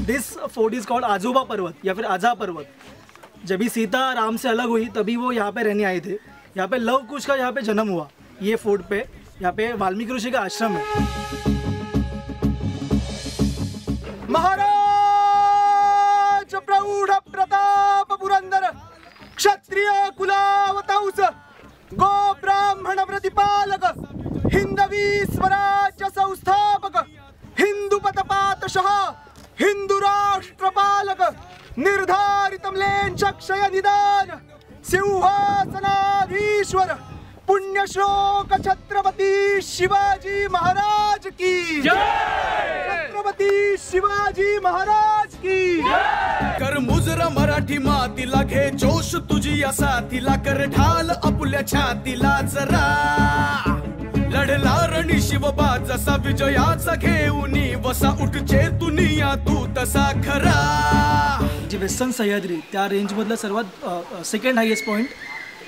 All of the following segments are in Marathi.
दिस फोर्ट इज कॉल्ड आजोबा पर्वत या फिर आजा पर्वत। जब भी सीता राम से अलग हुई तभी वो यहाँ पे रहने आए थे। यहाँ पे लव कुश का यहाँ पे जन्म हुआ। ये फोर्ट पे यहाँ पे वाल्मीकि ऋषि का आश्रम है। महाराज प्रौढ प्रताप पुरंदर क्षत्रिय कुलावतंस गो ब्राह्मण प्रतिपालक हिंदवी स्वराज्य संस्थापक हिंदू पतपातशः हिंदू राष्ट्रपालक निर्धारित म्लेच्छक्षय निदान सिंहासनाधीश्वर पुण्यश्लोक छत्रपति शिवाजी महाराज की जय। छत्रपति शिवाजी महाराज की जय। कर मुजरा मराठी मातीला घे जोश तुझी या साथीला कर ढाल आपुल्या छातीला जरा लढला रणी शिवबा जसा विजयाचा घेऊनी वसा उठचे दुनिया तू तसा खरा। जे वेस्टर्न सह्याद्री त्या रेंज मधला सर्वात सेकंड हायेस्ट पॉइंट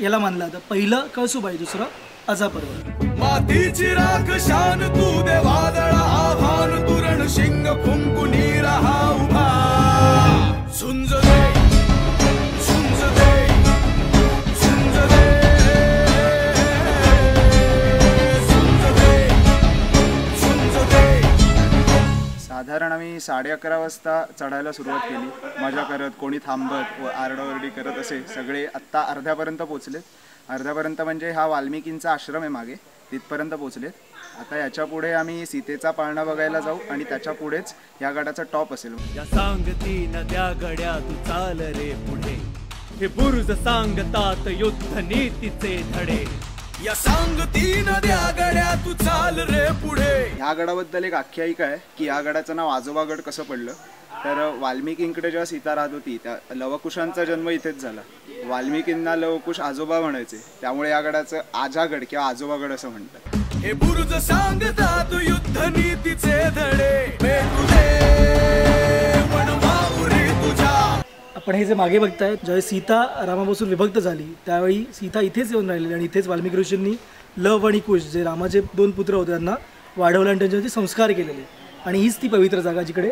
याला मानला जातं। पहिलं कळसुबाई, दुसरं आजा पर्वत। मातीची राख शान तू दे वादळा आव्हान तुरण शिंग फुंकुनी रहा उभा झुंज दे झुंज दे झुंज दे झुंज दे झुंज दे। साधारण आम्ही 11:30 वाजता चढायला सुरुवात केली। मजा करत, कोणी थांबत व आरडाओरडी करत असे सगळे आत्ता अर्ध्यापर्यंत पोचलेत। अर्ध्यापर्यंत म्हणजे हा वाल्मिकींचा आश्रम आहे मागे, तिथपर्यंत पोचलेत। आता याच्या पुढे आम्ही सीतेचा पाळणा बघायला जाऊ आणि त्याच्या पुढेच या गडाचा टॉप असेल। या सांगती नद्या गड्या तू चाल रे पुढे हे बुरुज सांगतात युद्ध नीतीचे धडे। या सांगती नद्या गड्या तू चाल रे पुढे। ह्या गडाबद्दल एक आख्यायिका आहे की या गडाचं नाव आजोबागड कसं पडलं तर वाल्मिकींकडे जेव्हा सीता राहत होती त्या लवकुशांचा जन्म इथेच झाला। वाल्मिकींना लवकुश आजोबा म्हणायचे, त्यामुळे या गडाचं आजागड किंवा आजोबागड असं म्हणतात। हे बुरुज सांगतात युद्ध नीतीचे धडे भेटू दे वनवाउरी तुझ्या। आपण हे जे मागे बघताय, ज्यावेळी सीता रामापासून विभक्त झाली त्यावेळी सीता इथेच येऊन राहिलेली आणि इथेच वाल्मिकी ऋषींनी लव आणि कुश जे रामाचे 2 पुत्र होते त्यांना वाढवलं आणि त्यांच्यावरती संस्कार केलेले आणि हीच ती पवित्र जागा जिकडे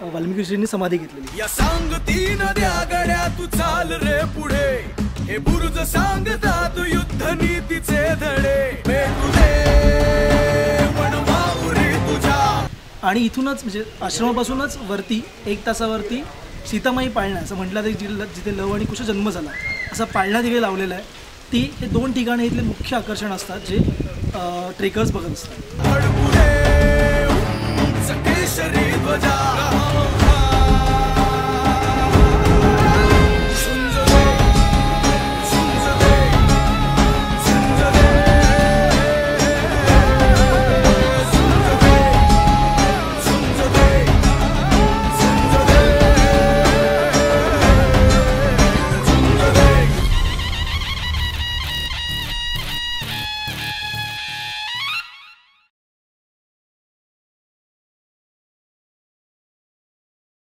वाल्मिकी ऋषींनी समाधी घेतलेली। या सांगती नद्या गड्या तू चाल रे पुढे हे बुरुज सांगतात युद्ध नीतीचे धडे भेटू दे वनवाउरी तुझ्या। आणि इथूनच म्हणजे आश्रमापासूनच वरती 1 तासावरती सीतामाई पाळणा असं म्हटलं तर जिथे लव आणि कुश जन्म झाला असा पाळणा तिकडे लावलेला आहे। हे 2 ठिकाणे इथले मुख्य आकर्षण असतात जे ट्रेकर्स बघत असतात।